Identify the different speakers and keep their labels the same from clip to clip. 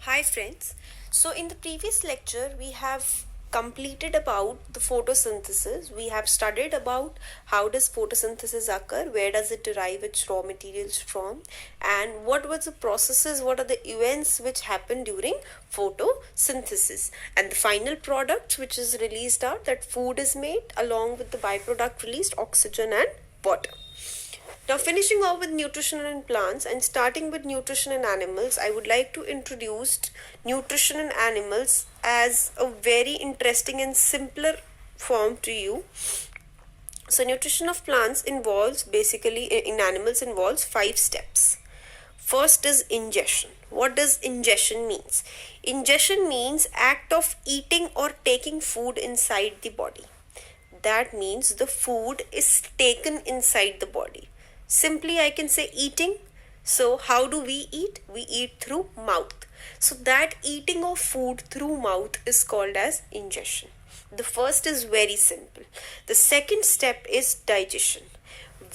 Speaker 1: Hi friends. So in the previous lecture we have completed about the photosynthesis. We have studied about how does photosynthesis occur, where does it derive its raw materials from, and what were the processes, what are the events which happen during photosynthesis. And the final product which is released are that food is made along with the byproduct released oxygen and water. Now, finishing off with nutrition in plants and starting with nutrition in animals, I would like to introduce nutrition in animals as a very interesting and simpler form to you. So, nutrition of plants involves basically in animals involves 5 steps. First is ingestion. What does ingestion means? Ingestion means act of eating or taking food inside the body. That means the food is taken inside the body. Simply, I can say eating. So, how do we eat? We eat through mouth. So, that eating of food through mouth is called as ingestion. The first is very simple. The second step is digestion.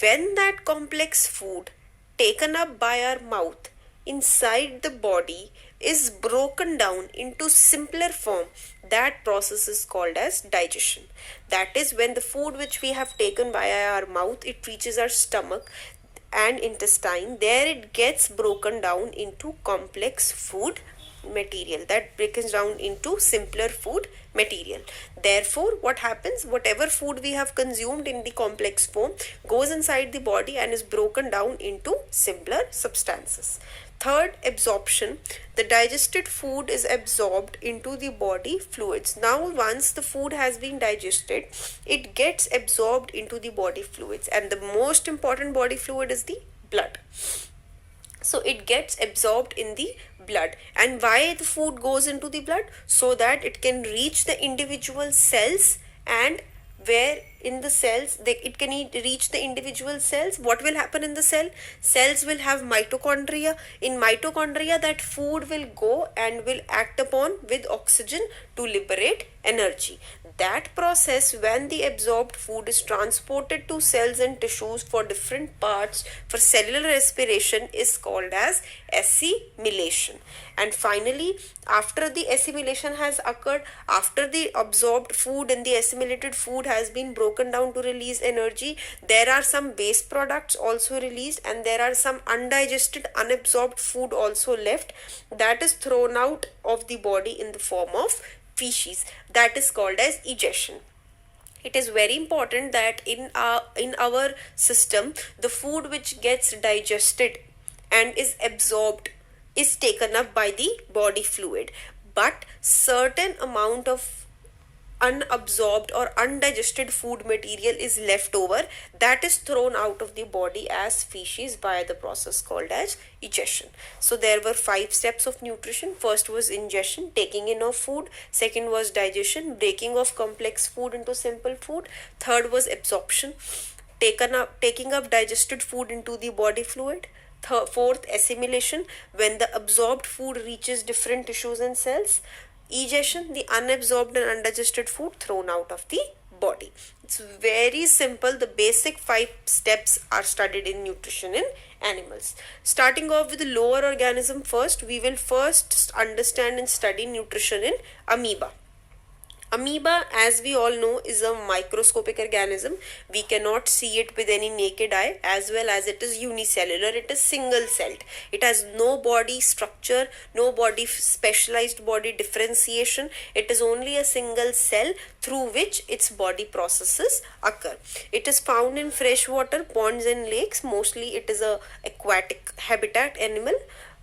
Speaker 1: When that complex food taken up by our mouth inside the body is broken down into simpler form, that process is called as digestion. That is when the food which we have taken via our mouth, it reaches our stomach and intestine. There it gets broken down into complex food material, that breaks down into simpler food material. Therefore, what happens? Whatever food we have consumed in the complex form goes inside the body and is broken down into simpler substances. Third, absorption. The digested food is absorbed into the body fluids. Now, once the food has been digested, it gets absorbed into the body fluids, and the most important body fluid is the blood. So it gets absorbed in the blood. And why the food goes into the blood? So that it can reach the individual cells, and where in the cells it can reach the individual cells. What will happen in the cells will have mitochondria. In mitochondria, that food will go and will act upon with oxygen to liberate energy. That process, when the absorbed food is transported to cells and tissues for different parts for cellular respiration, is called as assimilation. And finally, after the assimilation has occurred, after the absorbed food and the assimilated food has been broken down to release energy, there are some waste products also released, and there are some undigested, unabsorbed food also left, that is thrown out of the body in the form of feces. That is called as egestion. It is very important that in our system, the food which gets digested and is absorbed is taken up by the body fluid, but certain amount of unabsorbed or undigested food material is left over, that is thrown out of the body as feces by the process called as egestion. So there were 5 steps of nutrition. First was ingestion, taking in of food. Second was digestion, breaking of complex food into simple food. Third was absorption, taking up digested food into the body fluid. Fourth, assimilation, when the absorbed food reaches different tissues and cells. Egestion, the unabsorbed and undigested food thrown out of the body. It's very simple. The basic 5 steps are studied in nutrition in animals. Starting off with the lower organism first, we will first understand and study nutrition in amoeba. Amoeba, as we all know, is a microscopic organism. We cannot see it with any naked eye, as well as it is unicellular. It is single celled. It has no body structure, no body specialized body differentiation. It is only a single cell through which its body processes occur. It is found in freshwater ponds and lakes. Mostly it is a aquatic habitat animal.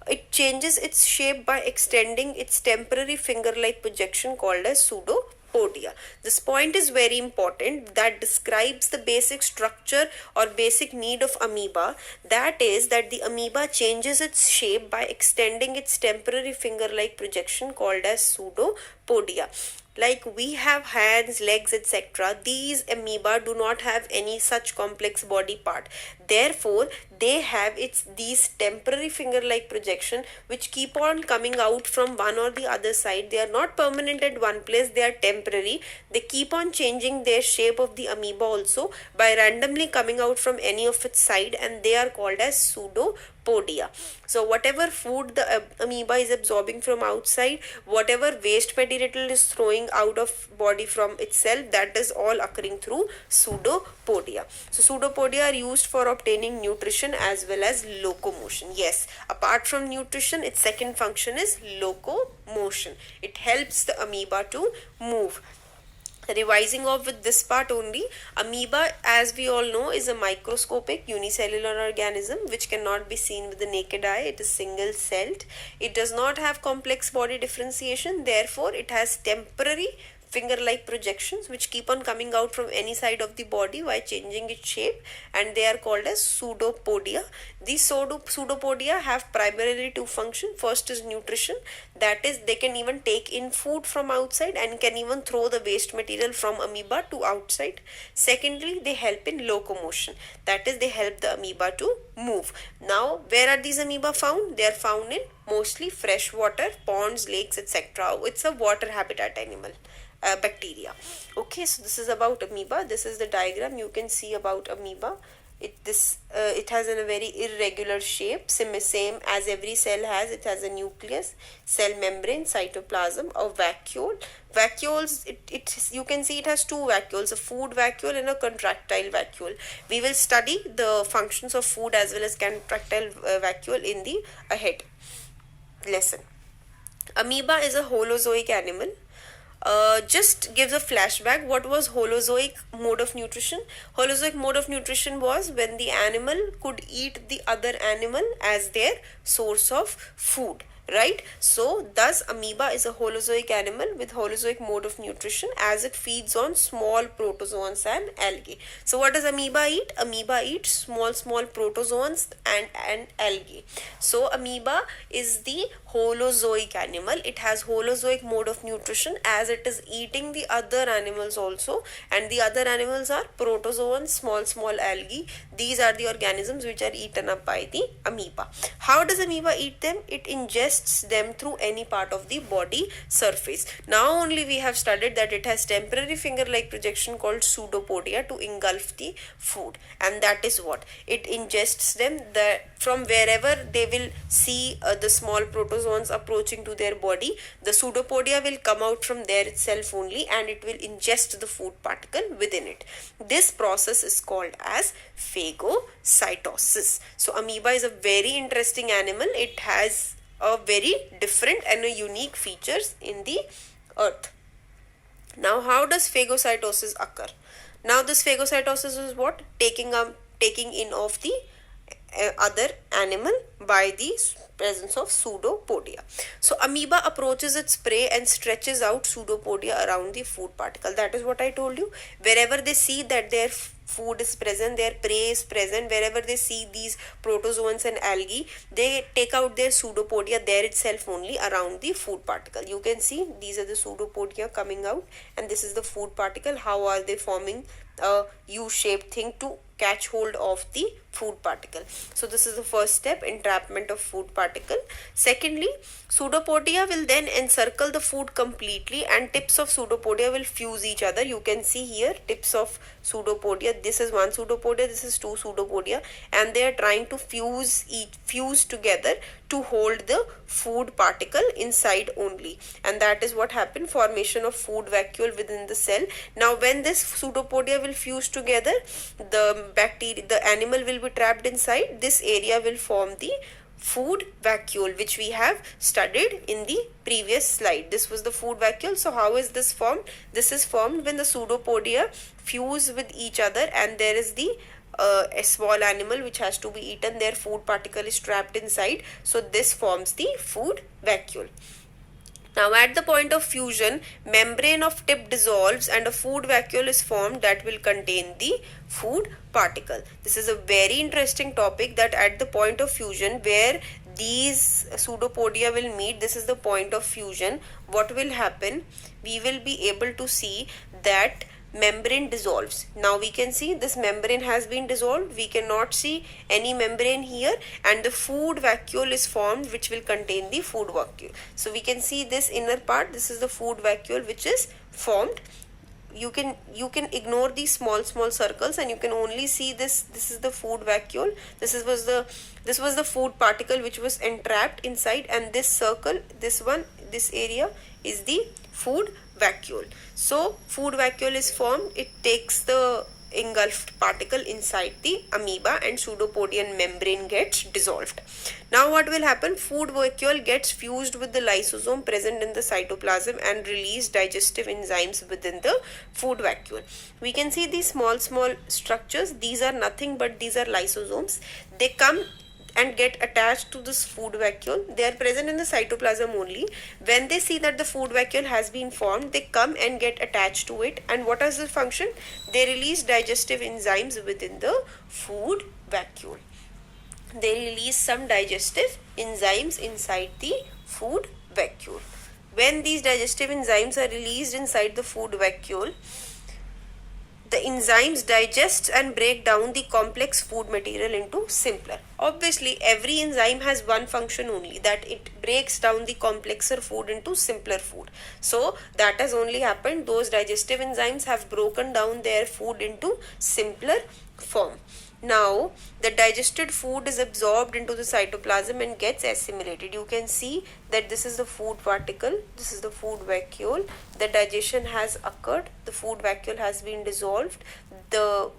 Speaker 1: It changes its shape by extending its temporary finger-like projection called as pseudopodia. This point is very important, that describes the basic structure or basic need of amoeba. That is that the amoeba changes its shape by extending its temporary finger-like projection called as pseudopodia. Like we have hands, legs, etc. These amoeba do not have any such complex body part. Therefore, they have it's these temporary finger-like projection which keep on coming out from one or the other side. They are not permanent at one place, they are temporary. They keep on changing their shape of the amoeba also by randomly coming out from any of its side, and they are called as pseudopodia. So whatever food the amoeba is absorbing from outside, whatever waste material is throwing out of body from itself, that is all occurring through pseudopodia. So pseudopodia are used for obtaining nutrition as well as locomotion. Yes, apart from nutrition, its second function is locomotion. It helps the amoeba to move. Revising off with this part only, amoeba, as we all know, is a microscopic unicellular organism which cannot be seen with the naked eye. It is single celled. It does not have complex body differentiation, therefore it has temporary finger-like projections which keep on coming out from any side of the body while changing its shape, and they are called as pseudopodia. These pseudopodia have primarily two functions. First is nutrition, that is they can even take in food from outside and can even throw the waste material from amoeba to outside. Secondly, they help in locomotion, that is they help the amoeba to move. Now where are these amoeba found? They are found in mostly fresh water, ponds, lakes, etc. It's a water habitat animal. Bacteria. Okay, so this is about amoeba. This is the diagram you can see about amoeba. It has a very irregular shape, same as every cell has. It has a nucleus, cell membrane, cytoplasm, a vacuole. Vacuoles, you can see it has two vacuoles, a food vacuole and a contractile vacuole. We will study the functions of food as well as contractile vacuole in the ahead lesson. Amoeba is a holozoic animal. Just gives a flashback. What was Holozoic mode of nutrition? Holozoic mode of nutrition was when the animal could eat the other animal as their source of food. Right? So thus amoeba is a holozoic animal with holozoic mode of nutrition as it feeds on small protozoans and algae. So what does amoeba eat? Amoeba eats small protozoans and algae. So amoeba is the holozoic animal. It has holozoic mode of nutrition as it is eating the other animals also, and the other animals are protozoans, small algae. These are the organisms which are eaten up by the amoeba. How does amoeba eat them? It ingests them through any part of the body surface. Now only we have studied that it has temporary finger-like projection called pseudopodia to engulf the food, and that is what it ingests them from wherever they will see the small protozoans approaching to their body. The pseudopodia will come out from there itself only, and it will ingest the food particle within it. This process is called as phagocytosis. So amoeba is a very interesting animal. It has a very different and a unique features in the earth. Now how does phagocytosis occur? Now this phagocytosis is what? Taking in of the other animal by the presence of pseudopodia. So amoeba approaches its prey and stretches out pseudopodia around the food particle. That is what I told you. Wherever they see that their food is present, their prey is present, wherever they see these protozoans and algae, they take out their pseudopodia there itself only around the food particle. You can see these are the pseudopodia coming out, and this is the food particle. How are they forming a U-shaped thing to catch hold of the food particle? So this is the first step, entrapment of food particle. Secondly, pseudopodia will then encircle the food completely, and tips of pseudopodia will fuse each other. You can see here tips of pseudopodia. This is one pseudopodia, this is two pseudopodia, and they are trying to fuse together to hold the food particle inside only, and that is what happened, formation of food vacuole within the cell. Now when this pseudopodia will fuse together, the animal will be trapped inside. This area will form the food vacuole, which we have studied in the previous slide. This was the food vacuole. So how is this formed? This is formed when the pseudopodia fuse with each other, and there is a small animal which has to be eaten. Their food particle is trapped inside. So this forms the food vacuole. Now at the point of fusion, membrane of tip dissolves and a food vacuole is formed that will contain the food particle. This is a very interesting topic, that at the point of fusion where these pseudopodia will meet, this is the point of fusion. What will happen? We will be able to see that membrane dissolves. Now we can see this membrane has been dissolved. We cannot see any membrane here, and the food vacuole is formed, which will contain the food vacuole. So we can see this inner part. This is the food vacuole which is formed. You can ignore these small circles, and you can only see this. This is the food vacuole. This was the food particle which was entrapped inside, and this circle, this area is the food vacuole. So food vacuole is formed. It takes the engulfed particle inside the amoeba, and pseudopodian membrane gets dissolved. Now what will happen? Food vacuole gets fused with the lysosome present in the cytoplasm and release digestive enzymes within the food vacuole. We can see these small structures. These are nothing but these are lysosomes. They come and get attached to this food vacuole. They are present in the cytoplasm only. When they see that the food vacuole has been formed, they come and get attached to it. And what is the function? They release digestive enzymes within the food vacuole. They release some digestive enzymes inside the food vacuole. When these digestive enzymes are released inside the food vacuole, the enzymes digest and break down the complex food material into simpler. Obviously, every enzyme has one function only, that it breaks down the complexer food into simpler food. So that has only happened. Those digestive enzymes have broken down their food into simpler form. Now, the digested food is absorbed into the cytoplasm and gets assimilated. You can see that this is the food particle, this is the food vacuole. The digestion has occurred, the food vacuole has been dissolved, the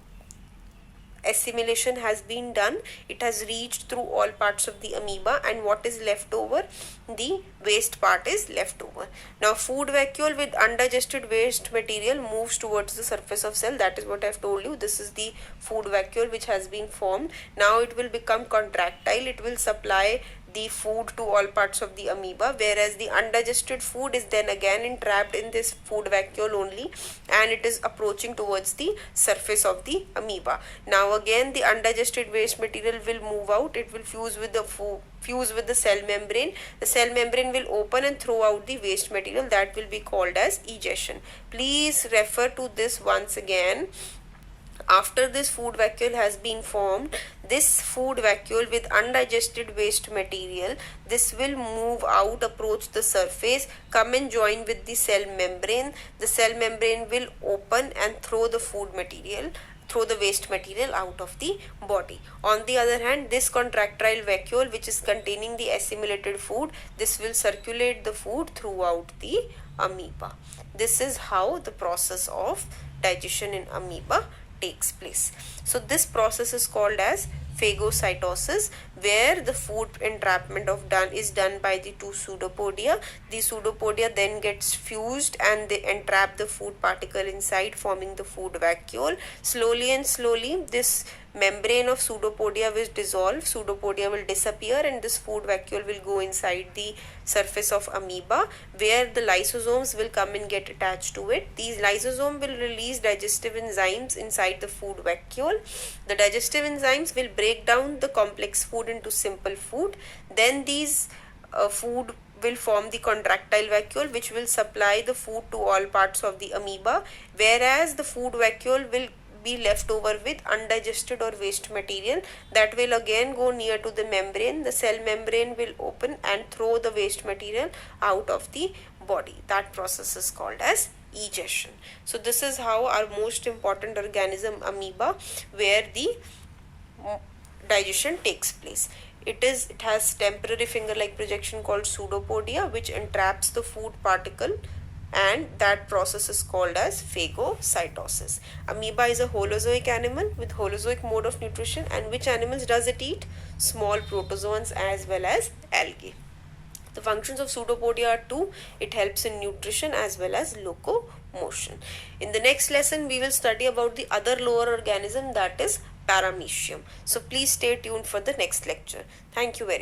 Speaker 1: assimilation has been done, it has reached through all parts of the amoeba, and what is left over? The waste part is left over. Now food vacuole with undigested waste material moves towards the surface of cell. That is what I have told you. This is the food vacuole which has been formed. Now it will become contractile. It will supply the food to all parts of the amoeba, whereas the undigested food is then again entrapped in this food vacuole only, and it is approaching towards the surface of the amoeba. Now again the undigested waste material will move out. It will fuse with the cell membrane. The cell membrane will open and throw out the waste material. That will be called as egestion. Please refer to this once again. After this food vacuole has been formed, this food vacuole with undigested waste material, this will move out, approach the surface, come and join with the cell membrane. The cell membrane will open and throw the waste material out of the body. On the other hand, this contractile vacuole, which is containing the assimilated food, this will circulate the food throughout the amoeba. This is how the process of digestion in amoeba takes place. So this process is called as phagocytosis, where the food entrapment is done by the two pseudopodia. The pseudopodia then gets fused and they entrap the food particle inside, forming the food vacuole. Slowly and slowly this membrane of pseudopodia will dissolve, pseudopodia will disappear, and this food vacuole will go inside the surface of amoeba, where the lysosomes will come and get attached to it. These lysosomes will release digestive enzymes inside the food vacuole. The digestive enzymes will break down the complex food into simple food. Then these food will form the contractile vacuole, which will supply the food to all parts of the amoeba, whereas the food vacuole will be left over with undigested or waste material that will again go near to the membrane. The cell membrane will open and throw the waste material out of the body. That process is called as egestion. So this is how our most important organism, amoeba, where the digestion takes place. It has temporary finger-like projection called pseudopodia, which entraps the food particle, and that process is called as phagocytosis. Amoeba is a holozoic animal with holozoic mode of nutrition. And which animals does it eat? Small protozoans as well as algae. The functions of pseudopodia are two. It helps in nutrition as well as locomotion. In the next lesson, we will study about the other lower organism, that is paramecium. So please stay tuned for the next lecture. Thank you very much.